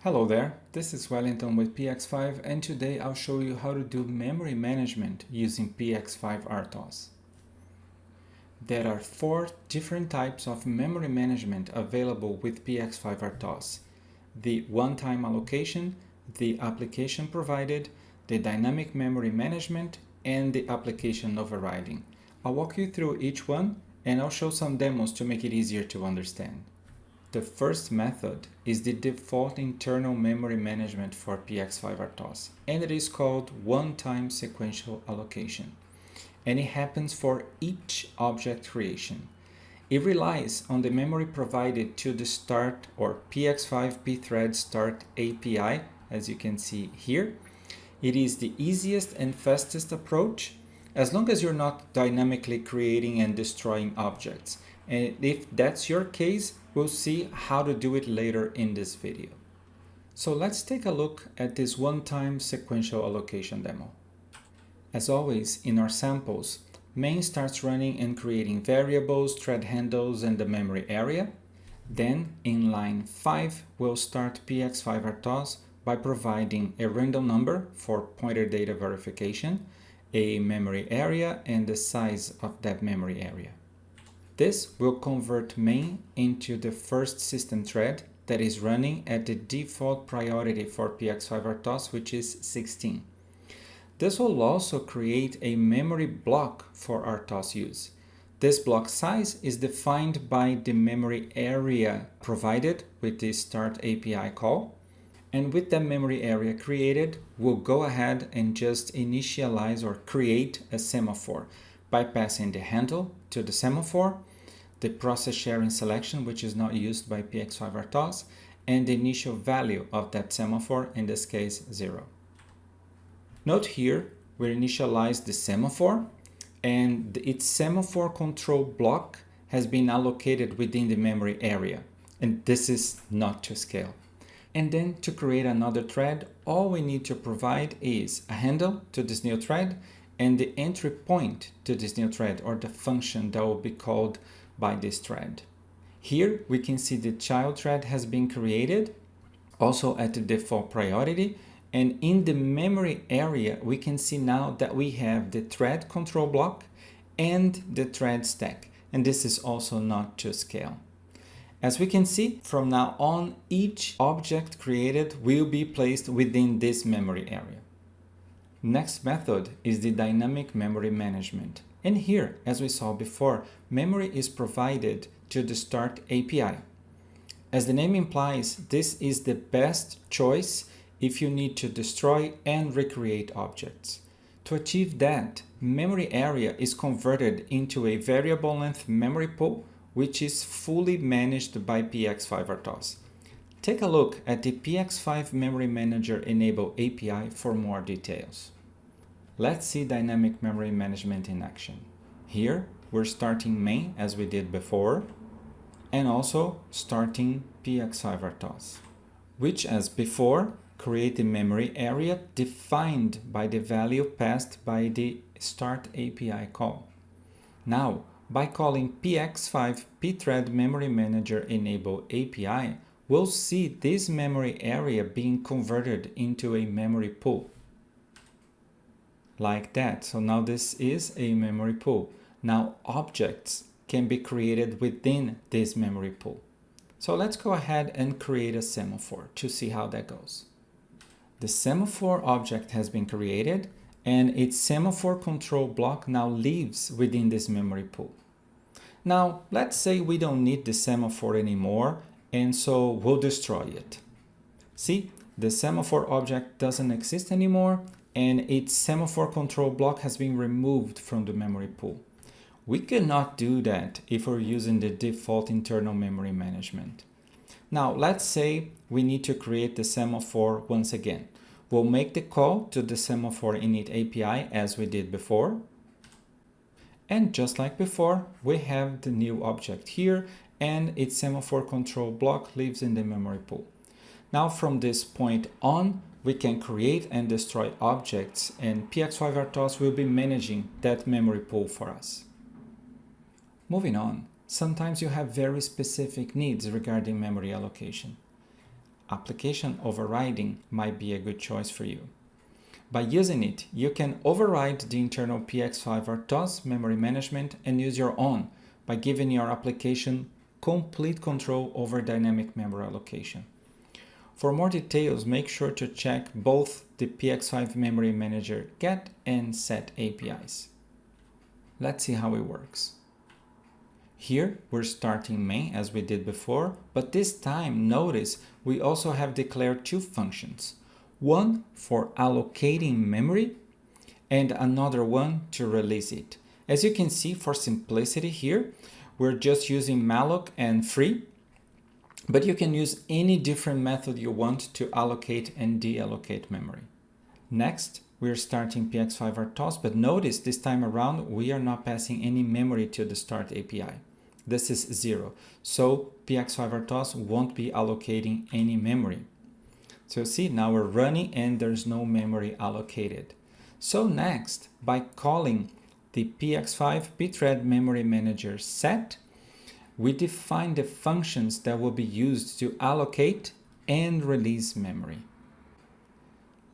Hello there, this is Wellington with PX5 and today I'll show you how to do memory management using PX5 RTOS. There are 4 different types of memory management available with PX5 RTOS: the one-time allocation, the application provided, the dynamic memory management, and the application overriding. I'll walk you through each one and I'll show some demos to make it easier to understand. The first method is the default internal memory management for PX5 RTOS, and it is called one-time sequential allocation. And it happens for each object creation. It relies on the memory provided to the start or PX5 pthread start API, as you can see here. It is the easiest and fastest approach, as long as you're not dynamically creating and destroying objects. And if that's your case, we'll see how to do it later in this video. So let's take a look at this one-time sequential allocation demo. As always, in our samples, main starts running and creating variables, thread handles, and the memory area. Then, in line 5, we'll start PX5 RTOS by providing a random number for pointer data verification, a memory area, and the size of that memory area. This will convert main into the first system thread that is running at the default priority for PX5 RTOS, which is 16. This will also create a memory block for RTOS use. This block size is defined by the memory area provided with the start API call. And with that memory area created, we'll go ahead and just initialize or create a semaphore by passing the handle to the semaphore, the process sharing selection, which is not used by PX5 RTOS, and the initial value of that semaphore, in this case 0. Note here, we initialize the semaphore, and its semaphore control block has been allocated within the memory area, and this is not to scale. And then to create another thread, all we need to provide is a handle to this new thread and the entry point to this new thread, or the function that will be called by this thread. Here we can see the child thread has been created, also at the default priority, and in the memory area we can see now that we have the thread control block and the thread stack, and this is also not to scale. As we can see, from now on, each object created will be placed within this memory area. Next method is the dynamic memory management. And here, as we saw before, memory is provided to the start API. As the name implies, this is the best choice if you need to destroy and recreate objects. To achieve that, memory area is converted into a variable length memory pool, which is fully managed by PX5 RTOS. Take a look at the PX5 Memory Manager Enable API for more details. Let's see dynamic memory management in action. Here, we're starting main as we did before, and also starting PX5 RTOS, which, as before, create the memory area defined by the value passed by the start API call. Now, by calling PX5 pthread memory manager enable API, we'll see this memory area being converted into a memory pool. Like that. So now this is a memory pool. Now objects can be created within this memory pool. So let's go ahead and create a semaphore to see how that goes. The semaphore object has been created, and its semaphore control block now lives within this memory pool. Now, let's say we don't need the semaphore anymore, and so we'll destroy it. See, the semaphore object doesn't exist anymore, and its semaphore control block has been removed from the memory pool. We cannot do that if we're using the default internal memory management. Now, let's say we need to create the semaphore once again. We'll make the call to the semaphore init API as we did before. And just like before, we have the new object here, and its semaphore control block lives in the memory pool. Now from this point on, we can create and destroy objects, and PX5 RTOS will be managing that memory pool for us. Moving on, sometimes you have very specific needs regarding memory allocation. application overriding might be a good choice for you. By using it, you can override the internal PX5 RTOS memory management and use your own by giving your application complete control over dynamic memory allocation. For more details, make sure to check both the PX5 Memory Manager get and set APIs. Let's see how it works. Here we're starting main as we did before, but this time notice we also have declared two functions. One for allocating memory and another one to release it. As you can see, for simplicity here, we're just using malloc and free, but you can use any different method you want to allocate and deallocate memory. Next, we're starting PX5 RTOS, but notice this time around we are not passing any memory to the start API. This is 0, so PX5 RTOS won't be allocating any memory. So see, now we're running and there's no memory allocated. So next, by calling the PX5 pthread memory manager set, we define the functions that will be used to allocate and release memory.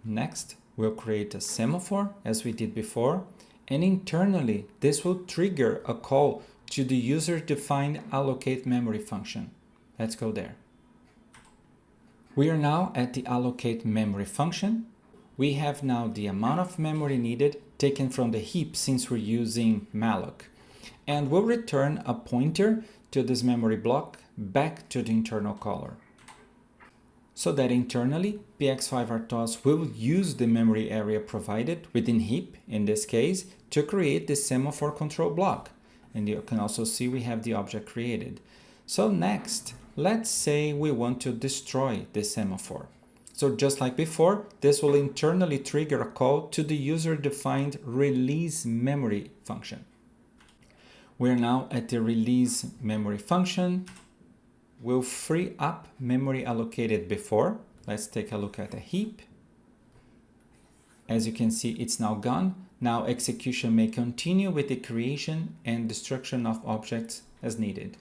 Next, we'll create a semaphore as we did before, and internally this will trigger a call to the user-defined allocate memory function. Let's go there. We are now at the allocate memory function. We have now the amount of memory needed taken from the heap since we're using malloc, and we'll return a pointer to this memory block back to the internal caller. So that internally, PX5 RTOS will use the memory area provided within heap, in this case, to create the semaphore control block. And you can also see we have the object created. So next, let's say we want to destroy the semaphore. So just like before, this will internally trigger a call to the user-defined release memory function. We're now at the release memory function. We'll free up memory allocated before. Let's take a look at the heap. As you can see, it's now gone. Now execution may continue with the creation and destruction of objects as needed.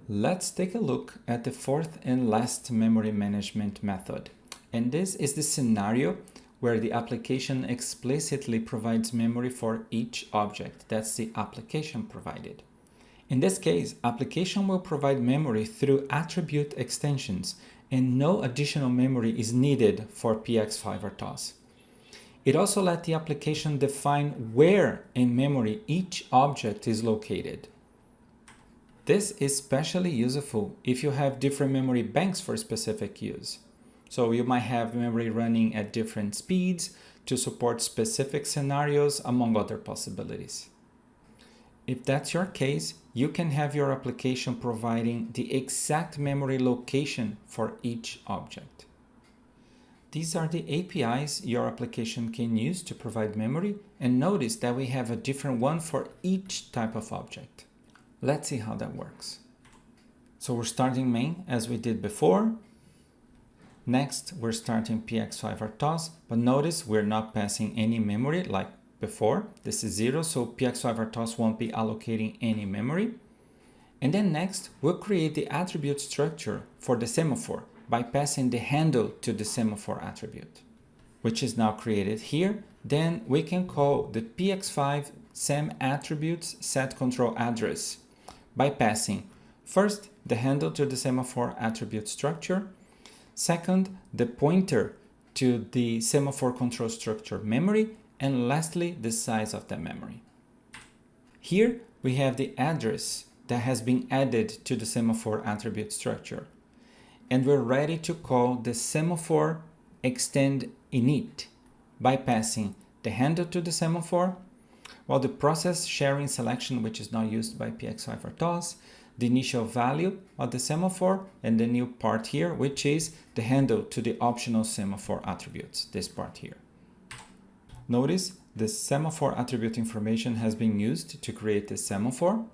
Let's take a look at the fourth and last memory management method. And this is the scenario where the application explicitly provides memory for each object. That's the application provided. In this case, application will provide memory through attribute extensions, and no additional memory is needed for PX5 RTOS. It also lets the application define where in memory each object is located. This is especially useful if you have different memory banks for specific use. So you might have memory running at different speeds to support specific scenarios, among other possibilities. If that's your case, you can have your application providing the exact memory location for each object. These are the APIs your application can use to provide memory, and notice that we have a different one for each type of object. Let's see how that works. So we're starting main as we did before. Next, we're starting PX5 RTOS, but notice we're not passing any memory like before. This is 0, so PX5 RTOS won't be allocating any memory. And then next, we'll create the attribute structure for the semaphore by passing the handle to the semaphore attribute, which is now created here. Then we can call the PX5 sem attributes set control address by passing first the handle to the semaphore attribute structure, second the pointer to the semaphore control structure memory, and lastly the size of the memory. Here we have the address that has been added to the semaphore attribute structure, and we're ready to call the semaphore extend init by passing the handle to the semaphore, while the process sharing selection, which is not used by PX5 RTOS, the initial value of the semaphore, and the new part here, which is the handle to the optional semaphore attributes, this part here. Notice the semaphore attribute information has been used to create the semaphore.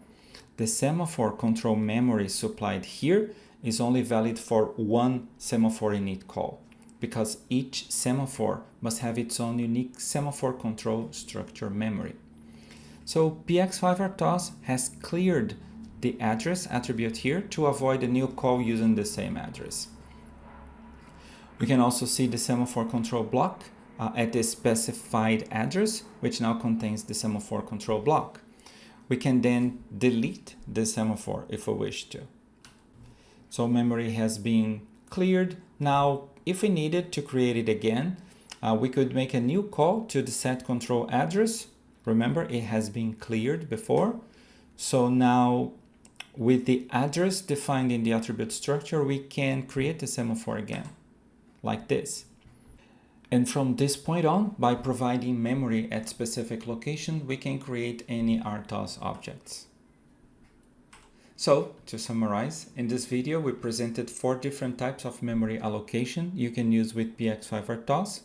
The semaphore control memory supplied here is only valid for one semaphore init call, because each semaphore must have its own unique semaphore control structure memory. So PX5 RTOS has cleared the address attribute here to avoid a new call using the same address. We can also see the semaphore control block at the specified address, which now contains the semaphore control block. We can then delete the semaphore if we wish to. So memory has been cleared. Now, if we needed to create it again, we could make a new call to the set control address. Remember, it has been cleared before. So now, with the address defined in the attribute structure, we can create the semaphore again, like this. And from this point on, by providing memory at specific location, we can create any RTOS objects. So, to summarize, in this video we presented 4 different types of memory allocation you can use with PX5 RTOS.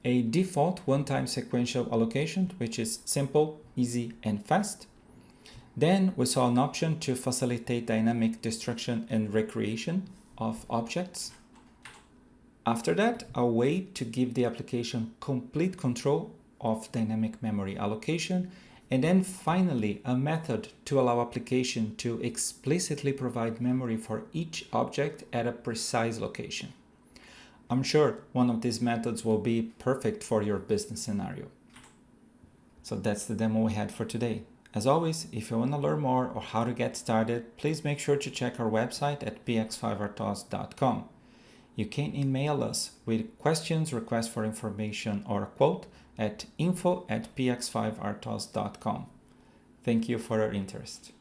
A default one-time sequential allocation, which is simple, easy, and fast. Then we saw an option to facilitate dynamic destruction and recreation of objects. After that, a way to give the application complete control of dynamic memory allocation. And then finally, a method to allow application to explicitly provide memory for each object at a precise location. I'm sure one of these methods will be perfect for your business scenario. So that's the demo we had for today. As always, if you want to learn more or how to get started, please make sure to check our website at PX5RTOS.com. You can email us with questions, requests for information, or a quote at info@px5rtos.com. Thank you for your interest.